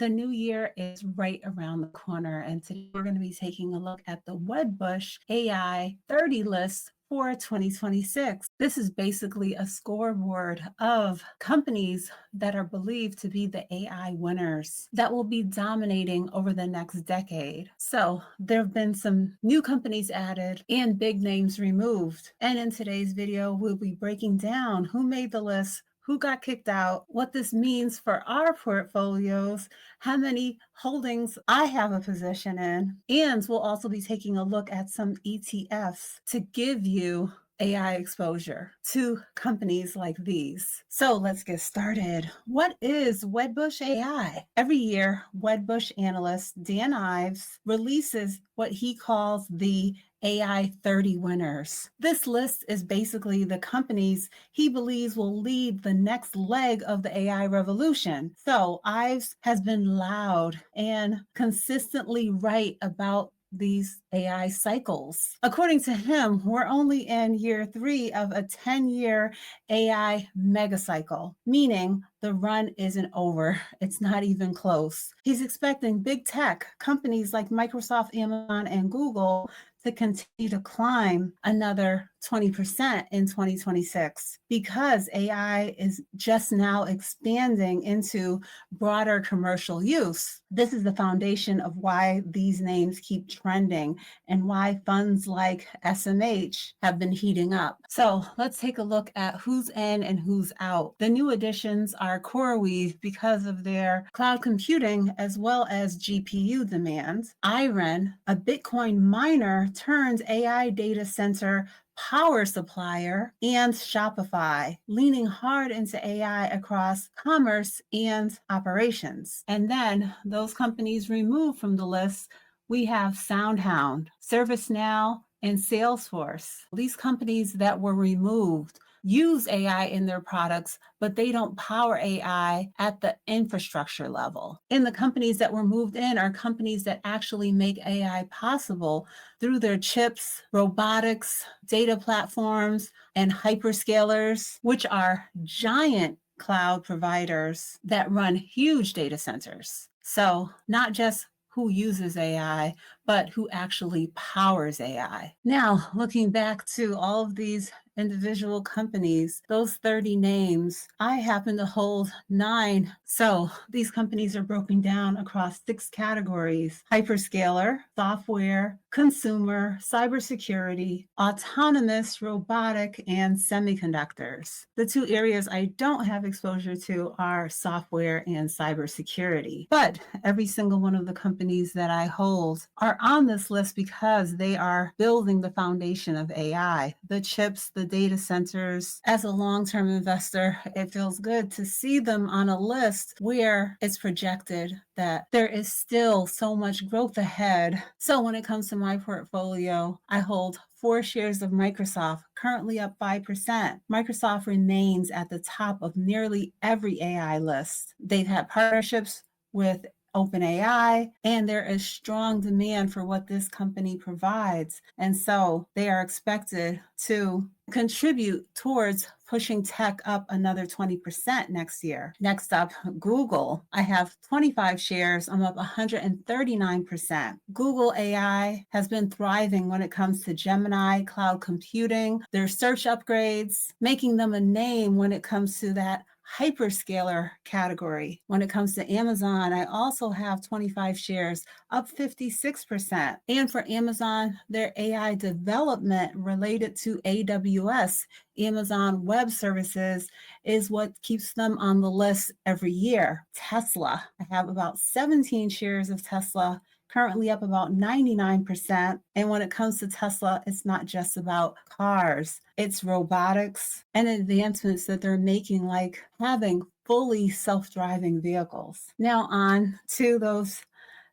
The new year is right around the corner, and today we're going to be taking a look at the Wedbush AI 30 list for 2026. This is basically a scoreboard of companies that are believed to be the AI winners that will be dominating over the next decade. So there have been some new companies added and big names removed. And in today's video, we'll be breaking down who made the list, who got kicked out, what this means for our portfolios, how many holdings I have a position in, and we'll also be taking a look at some ETFs to give you AI exposure to companies like these. So let's get started. What is Wedbush AI? Every year, Wedbush analyst Dan Ives releases what he calls the AI 30 winners. This list is basically the companies he believes will lead the next leg of the AI revolution. So Ives has been loud and consistently right about these AI cycles. According to him, we're only in year 3 of a 10-year AI megacycle, meaning the run isn't over. It's not even close. He's expecting big tech companies like Microsoft, Amazon, and Google to continue to climb another 20% in 2026 because AI is just now expanding into broader commercial use. This is the foundation of why these names keep trending and why funds like SMH have been heating up. So let's take a look at who's in and who's out. The new additions are CoreWeave because of their cloud computing as well as GPU demands. IREN, a Bitcoin miner turned AI data center power supplier, and Shopify, leaning hard into AI across commerce and operations. And then those companies removed from the list, we have SoundHound, ServiceNow, and Salesforce. These companies that were removed use AI in their products, but they don't power AI at the infrastructure level. And the companies that were moved in are companies that actually make AI possible through their chips, robotics, data platforms, and hyperscalers, which are giant cloud providers that run huge data centers. So not just who uses AI, but who actually powers AI. Now, looking back to all of these individual companies, those 30 names, I happen to hold 9. So these companies are broken down across 6 categories: hyperscaler, software, consumer, cybersecurity, autonomous, robotic, and semiconductors. The 2 areas I don't have exposure to are software and cybersecurity. But every single one of the companies that I hold are on this list because they are building the foundation of AI, the chips, the data centers. As a long-term investor, it feels good to see them on a list where it's projected that there is still so much growth ahead. So when it comes to my portfolio, I hold 4 shares of Microsoft, currently up 5%. Microsoft remains at the top of nearly every AI list. They've had partnerships with OpenAI, and there is strong demand for what this company provides. And so they are expected to contribute towards pushing tech up another 20% next year. Next up, Google. I have 25 shares. I'm up 139%. Google AI has been thriving when it comes to Gemini, cloud computing, their search upgrades, making them a name when it comes to that hyperscaler category. When it comes to Amazon, I also have 25 shares, up 56%. And for Amazon, their AI development related to AWS, Amazon Web Services, is what keeps them on the list every year. Tesla, I have about 17 shares of Tesla, currently up about 99%. And when it comes to Tesla, it's not just about cars, it's robotics and advancements that they're making, like having fully self-driving vehicles. Now on to those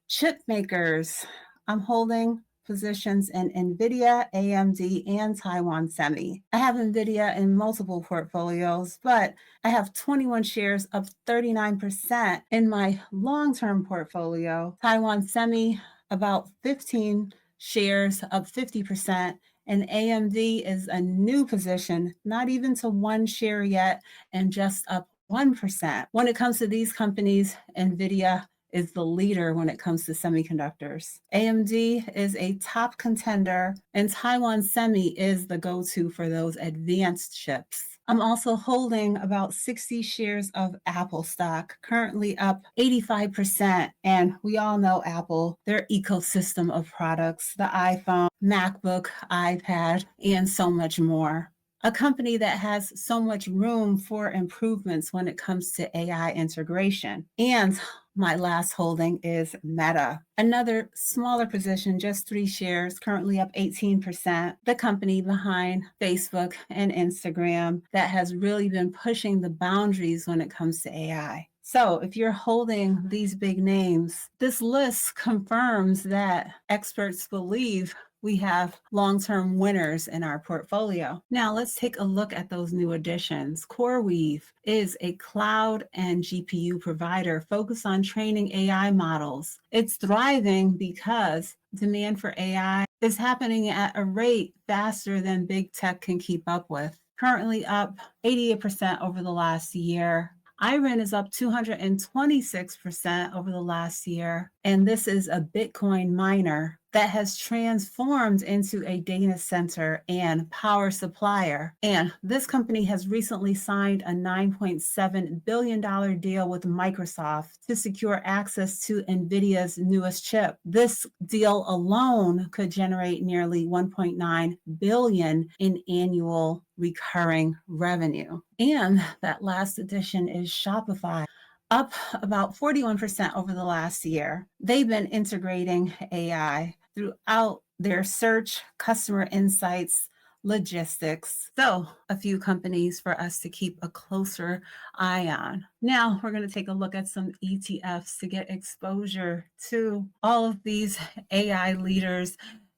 chip makers. I'm holding positions in NVIDIA, AMD, and Taiwan Semi. I have NVIDIA in multiple portfolios, but I have 21 shares, up 39% in my long-term portfolio. Taiwan Semi, about 15 shares, up 50%. And AMD is a new position, not even to 1 share yet, and just up 1%. When it comes to these companies, NVIDIA is the leader when it comes to semiconductors. AMD is a top contender, and Taiwan Semi is the go-to for those advanced chips. I'm also holding about 60 shares of Apple stock, currently up 85%. And we all know Apple, their ecosystem of products, the iPhone, MacBook, iPad, and so much more. A company that has so much room for improvements when it comes to AI integration. And my last holding is Meta. Another smaller position, just 3 shares, currently up 18%. The company behind Facebook and Instagram that has really been pushing the boundaries when it comes to AI. So if you're holding these big names, this list confirms that experts believe we have long-term winners in our portfolio. Now let's take a look at those new additions. CoreWeave is a cloud and GPU provider focused on training AI models. It's thriving because demand for AI is happening at a rate faster than big tech can keep up with. Currently up 88% over the last year. IREN is up 226% over the last year, and this is a Bitcoin miner that has transformed into a data center and power supplier. And this company has recently signed a $9.7 billion deal with Microsoft to secure access to NVIDIA's newest chip. This deal alone could generate nearly $1.9 billion in annual recurring revenue. And that last addition is Shopify, up about 41% over the last year. They've been integrating AI throughout their search, customer insights, logistics. So a few companies for us to keep a closer eye on. Now we're going to take a look at some ETFs to get exposure to all of these AI leaders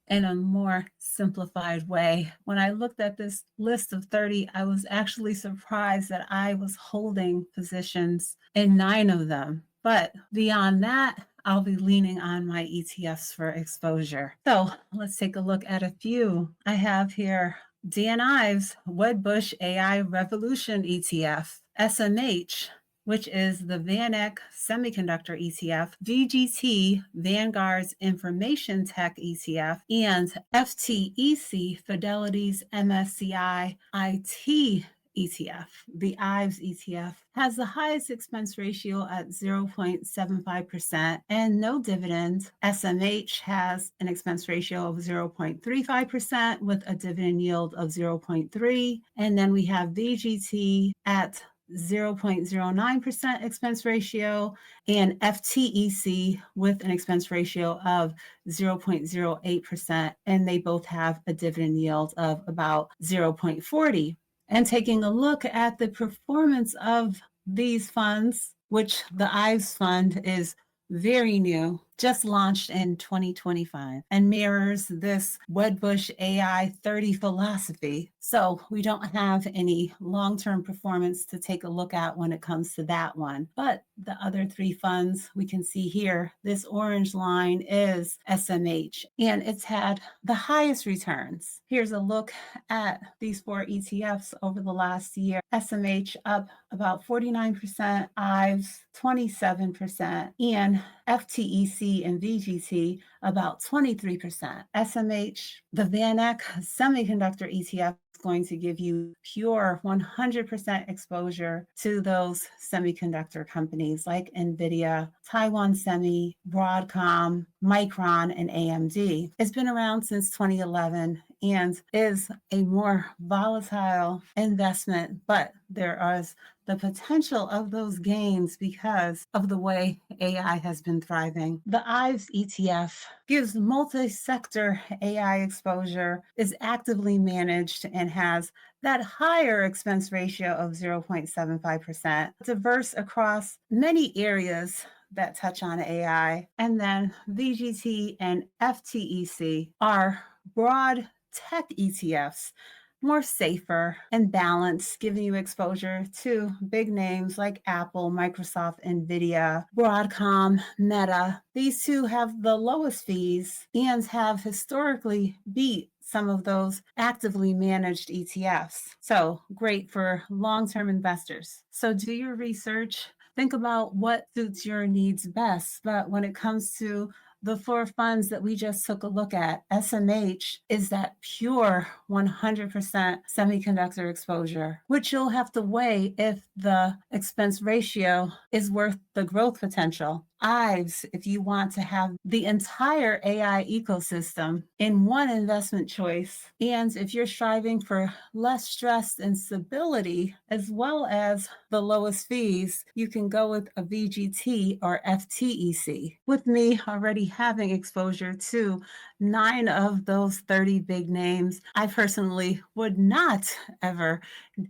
in a more simplified way. When I looked at this list of 30, I was actually surprised that I was holding positions in 9 of them. But beyond that, I'll be leaning on my ETFs for exposure. So let's take a look at a few. I have here Dan Ives Wedbush AI Revolution ETF, SMH, which is the VanEck Semiconductor ETF, VGT, Vanguard's Information Tech ETF, and FTEC, Fidelity's MSCI IT ETF. The IVES ETF has the highest expense ratio at 0.75% and no dividend. SMH has an expense ratio of 0.35% with a dividend yield of 0.3. And then we have VGT at 0.09% expense ratio and FTEC with an expense ratio of 0.08%. And they both have a dividend yield of about 0.40. And taking a look at the performance of these funds, which the IVES fund is very new, just launched in 2025 and mirrors this Wedbush AI 30 philosophy. So we don't have any long-term performance to take a look at when it comes to that one. But the other 3 funds we can see here, this orange line is SMH, and it's had the highest returns. Here's a look at these 4 ETFs over the last year. SMH up about 49%, IVES 27%, and FTEC and VGT about 23%. SMH, the VanEck Semiconductor ETF, is going to give you pure 100% exposure to those semiconductor companies like NVIDIA, Taiwan Semi, Broadcom, Micron, and AMD. It's been around since 2011 and is a more volatile investment, but there is the potential of those gains because of the way AI has been thriving. The IVES ETF gives multi-sector AI exposure, is actively managed, and has that higher expense ratio of 0.75%, diverse across many areas that touch on AI. And then VGT and FTEC are broad tech ETFs, more safer and balanced, giving you exposure to big names like Apple, Microsoft, NVIDIA, Broadcom, Meta. These 2 have the lowest fees and have historically beat some of those actively managed ETFs. So great for long-term investors. So do your research. think about what suits your needs best. But when it comes to the 4 funds that we just took a look at, SMH is that pure 100% semiconductor exposure, which you'll have to weigh if the expense ratio is worth the growth potential. IVES, if you want to have the entire AI ecosystem in one investment choice, and if you're striving for less stress and stability, as well as the lowest fees, you can go with a VGT or FTEC. With me already having exposure to 9 of those 30 big names, I personally would not ever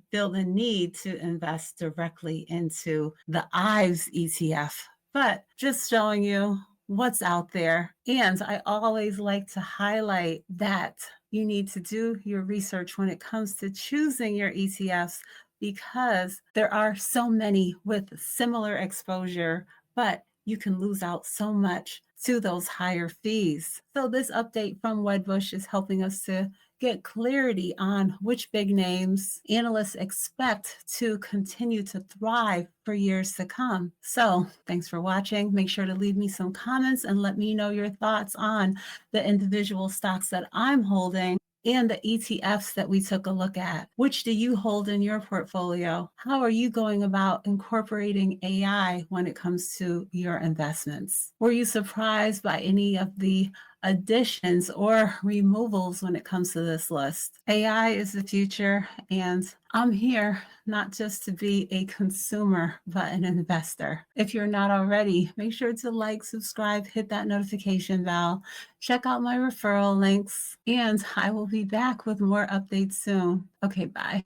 feel the need to invest directly into the IVES ETF, but just showing you what's out there. And I always like to highlight that you need to do your research when it comes to choosing your ETFs, because there are so many with similar exposure, but you can lose out so much to those higher fees. So this update from Wedbush is helping us to get clarity on which big names analysts expect to continue to thrive for years to come. So thanks for watching. Make sure to leave me some comments and let me know your thoughts on the individual stocks that I'm holding and the ETFs that we took a look at. Which do you hold in your portfolio? How are you going about incorporating AI when it comes to your investments? Were you surprised by any of the additions or removals when it comes to this list? AI is the future, and I'm here not just to be a consumer, but an investor. If you're not already, make sure to like, subscribe, hit that notification bell, check out my referral links, and I will be back with more updates soon. Okay, bye.